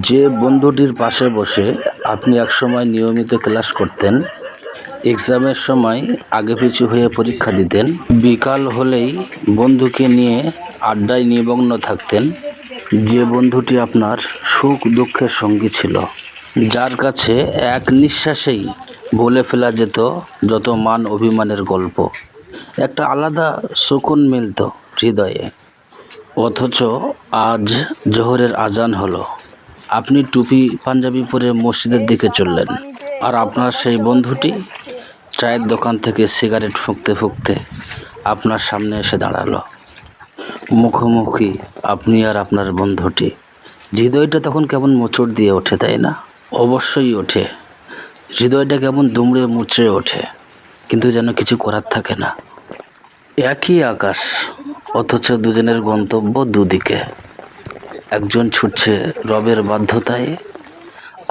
যে বন্ধুটির পাশে বসে আপনি একসময় নিয়মিত ক্লাস করতেন, এক্সামের সময় আগে পিছু হয়ে পরীক্ষা দিতেন, বিকাল হলেই বন্ধুকে নিয়ে আড্ডায় নিমগ্ন থাকতেন, যে বন্ধুটি আপনার সুখ দুঃখের সঙ্গী ছিল, যার কাছে এক নিঃশ্বাসেই বলে ফেলা যেত যত মান অভিমানের গল্প, একটা আলাদা সুকুন মিলত হৃদয়ে। অথচ আজ জোহরের আজান হলো, আপনি টুপি পাঞ্জাবি পরে মসজিদের দিকে চললেন, আর আপনার সেই বন্ধুটি চায়ের দোকান থেকে সিগারেট ফুঁকতে ফুঁকতে আপনার সামনে এসে দাঁড়ালো। মুখোমুখি আপনি আর আপনার বন্ধুটি, হৃদয়টা তখন কেমন মোচড় দিয়ে ওঠে, তাই না? অবশ্যই ওঠে, হৃদয়টা কেমন দুমড়ে মুচড়ে ওঠে, কিন্তু যেন কিছু করার থাকে না। একই আকাশ, অথচ দুজনের গন্তব্য দুদিকে। একজন ছুটছে রবের বাধ্যতায়,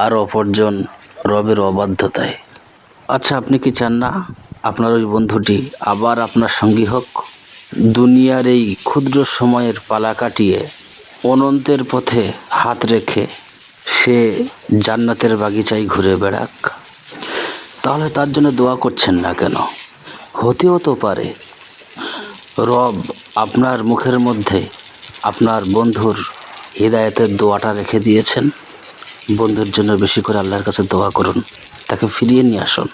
আর অপরজন রবের অবাধ্যতায়। আচ্ছা, আপনি কি চান না আপনার ওই বন্ধুটি আবার আপনার সঙ্গী হোক? দুনিয়ার এই ক্ষুদ্র সময়ের পালা কাটিয়ে অনন্তের পথে হাত রেখে সে জান্নাতের বাগিচায় ঘুরে বেড়াক। তাহলে তার জন্য দোয়া করছেন না কেন? হতেও তো পারে রব আপনার মুখের মধ্যে আপনার বন্ধুর হিদায়াতের দোয়াটা রেখে দিয়েছেন। বন্ধুর জন্য বেশি করে আল্লাহর কাছে দোয়া করুন, তাকে ফিরিয়ে নিয়ে আসুন।